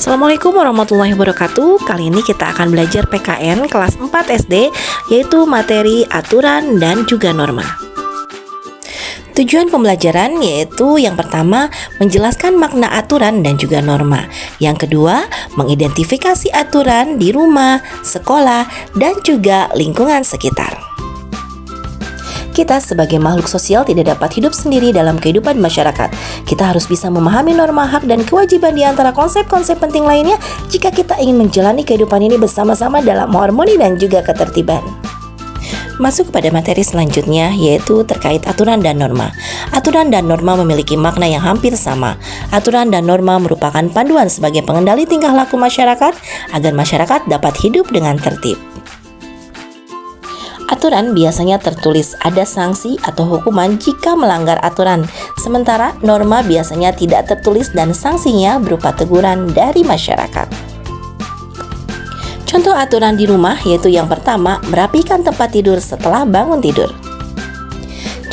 Assalamualaikum warahmatullahi wabarakatuh. Kali ini kita akan belajar PKN kelas 4 SD, yaitu materi aturan dan juga norma. Tujuan pembelajaran yaitu yang pertama, menjelaskan makna aturan dan juga norma. Yang kedua, mengidentifikasi aturan di rumah, sekolah, dan juga lingkungan sekitar. Kita sebagai makhluk sosial tidak dapat hidup sendiri dalam kehidupan masyarakat. Kita harus bisa memahami norma, hak, dan kewajiban di antara konsep-konsep penting lainnya jika kita ingin menjalani kehidupan ini bersama-sama dalam harmoni dan juga ketertiban. Masuk kepada materi selanjutnya, yaitu terkait aturan dan norma. Aturan dan norma memiliki makna yang hampir sama. Aturan dan norma merupakan panduan sebagai pengendali tingkah laku masyarakat agar masyarakat dapat hidup dengan tertib. Aturan biasanya tertulis ada sanksi atau hukuman jika melanggar aturan, sementara norma biasanya tidak tertulis dan sanksinya berupa teguran dari masyarakat. Contoh aturan di rumah yaitu yang pertama, merapikan tempat tidur setelah bangun tidur.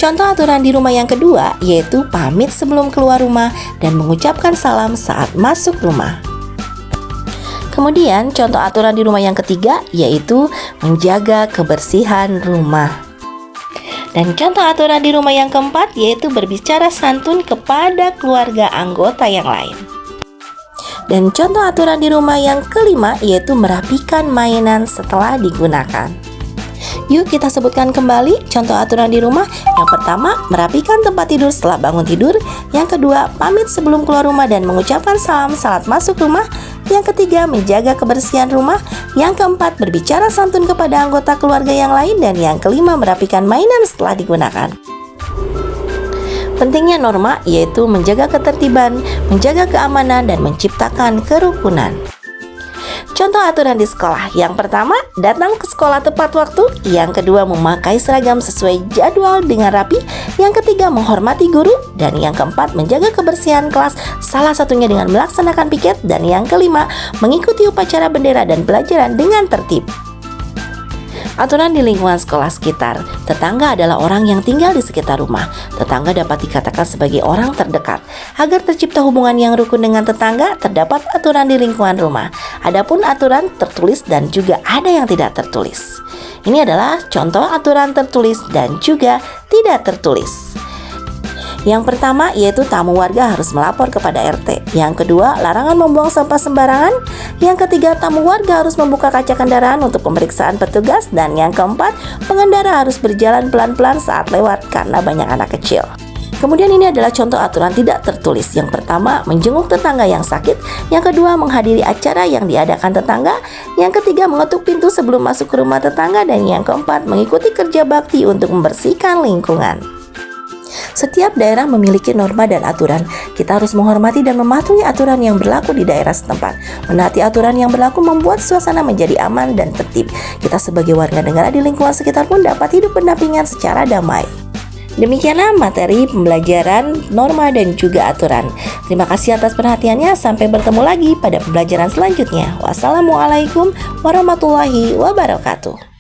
Contoh aturan di rumah yang kedua yaitu pamit sebelum keluar rumah dan mengucapkan salam saat masuk rumah. Kemudian contoh aturan di rumah yang ketiga yaitu menjaga kebersihan rumah. Dan contoh aturan di rumah yang keempat yaitu berbicara santun kepada keluarga anggota yang lain. Dan contoh aturan di rumah yang kelima yaitu merapikan mainan setelah digunakan. Yuk kita sebutkan kembali contoh aturan di rumah. Yang pertama, merapikan tempat tidur setelah bangun tidur. Yang kedua, pamit sebelum keluar rumah dan mengucapkan salam saat masuk rumah. Yang ketiga, menjaga kebersihan rumah. Yang keempat, berbicara santun kepada anggota keluarga yang lain. Dan yang kelima, merapikan mainan setelah digunakan. Pentingnya norma yaitu menjaga ketertiban, menjaga keamanan, dan menciptakan kerukunan. Contoh aturan di sekolah. Yang pertama, datang ke sekolah tepat waktu. Yang kedua, memakai seragam sesuai jadwal dengan rapi. Yang ketiga, menghormati guru. Dan yang keempat, menjaga kebersihan kelas, salah satunya dengan melaksanakan piket. Dan yang kelima, mengikuti upacara bendera dan pelajaran dengan tertib. Aturan di lingkungan sekolah sekitar. Tetangga adalah orang yang tinggal di sekitar rumah. Tetangga dapat dikatakan sebagai orang terdekat. Agar tercipta hubungan yang rukun dengan tetangga, terdapat aturan di lingkungan rumah. Adapun aturan tertulis dan juga ada yang tidak tertulis. Ini adalah contoh aturan tertulis dan juga tidak tertulis. Yang pertama yaitu tamu warga harus melapor kepada RT. Yang kedua, larangan membuang sampah sembarangan. Yang ketiga, tamu warga harus membuka kaca kendaraan untuk pemeriksaan petugas. Dan yang keempat, pengendara harus berjalan pelan-pelan saat lewat karena banyak anak kecil. Kemudian ini adalah contoh aturan tidak tertulis. Yang pertama, menjenguk tetangga yang sakit. Yang kedua, menghadiri acara yang diadakan tetangga. Yang ketiga, mengetuk pintu sebelum masuk ke rumah tetangga. Dan yang keempat, mengikuti kerja bakti untuk membersihkan lingkungan. Setiap daerah memiliki norma dan aturan. Kita harus menghormati dan mematuhi aturan yang berlaku di daerah setempat. Menaati aturan yang berlaku membuat suasana menjadi aman dan tertib. Kita sebagai warga negara di lingkungan sekitar pun dapat hidup berdampingan secara damai. Demikianlah materi pembelajaran norma dan juga aturan. Terima kasih atas perhatiannya. Sampai bertemu lagi pada pembelajaran selanjutnya. Wassalamualaikum warahmatullahi wabarakatuh.